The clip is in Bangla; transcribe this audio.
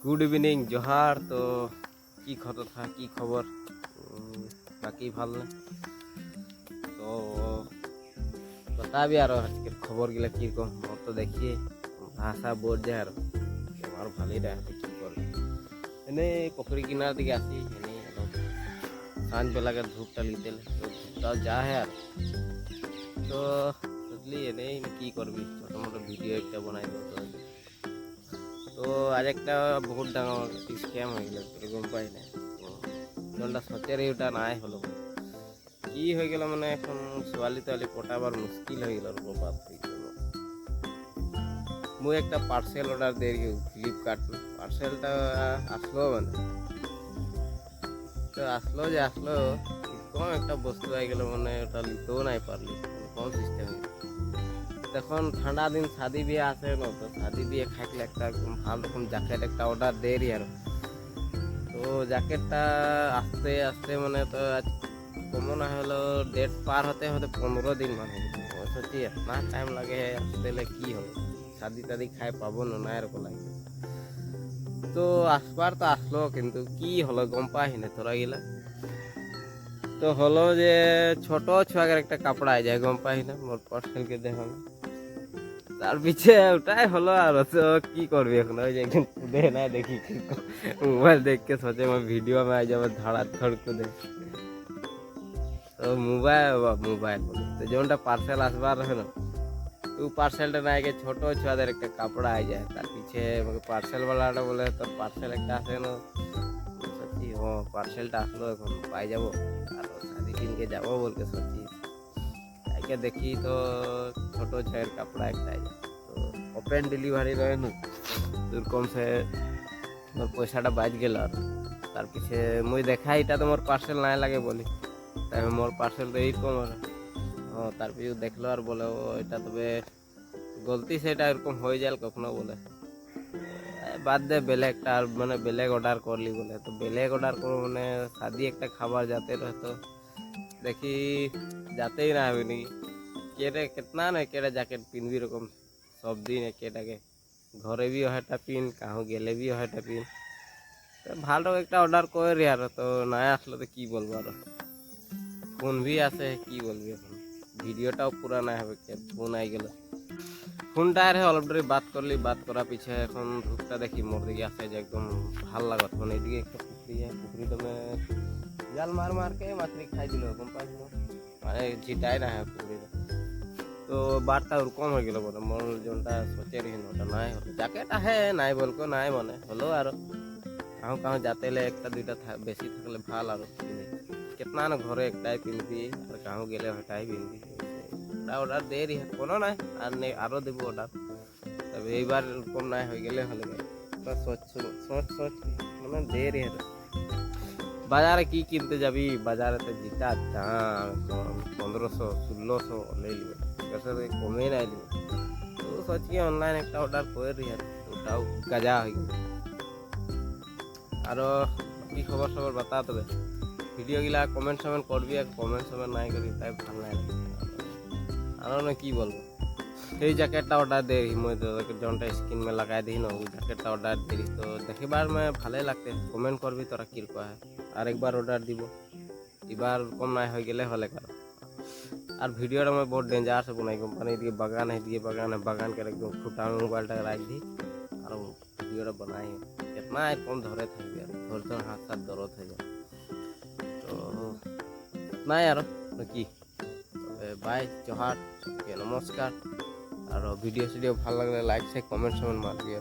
Good evening Johar. তো কি কথা কি খবর? বাকি ভালো না তো बताबी আর আজকের খবরগুলো কিরকম মোর তো দেখি ভাষা বোঝ যায় আর আমার ভালোই রাখে কি করবে এনে পুকুরি কিনার দিকে আসি এনে সাঁঝ বেলাকে ধূপটা নিতে তো ধূপটা যা হ্যাঁ আর তো বুঝলি এনে কি করবি ছোটো মোটো ভিডিও একটা বানাই দেবো তো আজ একটা বহুত ডাঙর স্ক্যাম হয়ে গেল তোর গম পাই না তো জনটা সচের ওটা নাই হলো কি হয়ে গেল মানে এখন ছোয়ালি তোয়ালি পটাবার মুশকিল হয়ে গেল বাপ মুই একটা পার্সেল অর্ডার দিয়ে ফ্লিপকার্ট পার্সেলটা আসলো মানে তো আসলো যে আসলো কম একটা বস্তু হয়ে গেল মানে ওটা নিতেও নাই পারলি কম সিস্টেম তখন ঠান্ডা দিন শাদি বিয়ে আসে না তো শাদি বিয়ে খাইলে একটা একদম ভালো রকম জ্যাকেট একটা অর্ডার দেরি আর তো জ্যাকেটটা আস্তে আস্তে মানে তো আজ কমন হলো ডেট পার হতে হতে 15 দিন মানে সত্যি না টাইম লাগে আসতে কি হবে শাদি টাদি খাই পাবো না এরকম লাগে তো আসবার তো আসলো কিন্তু কি হলো গম পাই না তোরা গেলা তো হলো যে ছোট ছুয়াগের একটা কাপড়া যায় গম পাই না মোর পার্সেলকে দেখো তার পিছে ওটাই হলো আর তো কি করবি এখন ওই যে একদিন কুদে না দেখি মোবাইল देख के सोचे मैं वीडियो में आ जाओ धड़ाधड़ कूदे तो মোবাইল তো যেমনটা পার্সেল আসবার রহে না তো পার্সেলটা না আগে ছোট ছুয়াদের একটা কাপড়া আই যায় তার পিছে পার্সেল वालाটা বলে তোর পার্সেল একটা আসে না সত্যি ও পার্সেলটা আসলো এখন পাই যাবো আর শাদি কিনকে যাবো বলকে সত্যি আগে দেখি তো ছোট ছয়ের কাপড়া একটা আই যায় তো ওপেন ডেলিভারি রহে না তোর কম সে মোর পয়সাটা বাজ গেল আর তার পিছে মুই দেখা এটা তো মোর পার্সেল নাই লাগে বলি তাই মোর পার্সেল তো এইরকম আর তার পিছু দেখলো আর বলে ও এটা তবে গলতি সেটা এরকম হয়ে যায় কখনো বলে বাদ দে বেলেগটা আর মানে বেলেগ অর্ডার করলি বলে তো বেলেগ অর্ডার করো মানে শাদি একটা খাবার যাতে রহতো দেখি যাতেই না হবে নাকি কেটে कितना না কেটে জ্যাকেট পিনবি এরকম সব দিন কেটাকে ঘরে भी হয়টা পিন কাহু গেলে भी হয়টা পিন ভালো একটা অর্ডার করে আর তো না আসলে তো কি বলবো আর ফোন भी আসে কি বলবি এখন ভিডিওটাও পুরা না হবে ফোন আই গেল ফোনটা আর অলরেডি বাত করা পিছে এখন ধূপটা দেখি মোর দিকে আসে যে একদম ভাল লাগত মানে এদিকে একটা পুকুরি তো জাল মার কে মাছলি খাই দিল এরকম পাইছিল মানে জিটাই না হয় পুকুরিটা তো বারটা ওরকম হয়ে গেল বলে মোর যেটা সোচে রহি ওটা নাই হলো জ্যাকেট আহে নাই বলকো নাই মানে হলো আর কাহু যাতে একটা দুইটা বেশি থাকলে ভাল আর कितना না ঘরে একটাই পিনবি আর কাহু গেলে হটাই পিনবি অর্ডার দেরি কোনো নাই আর আরও দেবো অর্ডার তবে এইবার এরকম নাই হয়ে গেলে হলে সোচ মানে দেরি হতো বাজারে কি কিনতে যাবি বাজারেতে যেটা দাম 1500-1600 ले लिबे कैसे कमे নাই লিবে তো সোচি অনলাইন একটা অর্ডার করে রি ওটাও গাজা হয়ে গেল আর কি খবর বাতা তবে ভিডিও গিলা কমেন্ট করবি আর কমেন্ট নাই করি তাই ভালো লাগে আর না কি বলবো এই জ্যাকেটটা অর্ডার দে रही मैं तो जोनटा स्किन में लगा दी ना वो জ্যাকেটটা অর্ডার दे रही तो देखी बार में ভালো লাগতে কমেন্ট করবি তোরা কি রকম হয় আর একবার অর্ডার দিব এবার কম নাই হয়ে গেলে হলে কার আর ভিডিওটা मैं बहुत डेंजर से बनाई কোম্পানি দিকে বাগান के एकदम फुटा मोबाइलটা রাখ দি আর ভিডিওটা বানাই कितना कम ধরে থাকবে আর ধরতে হাত হাত দরদ হয়ে যায় তো নাই আর কি বাই জোহার নমস্কার আর ভিডিও ভালো লাগলে লাইক কমেন্ট মারবি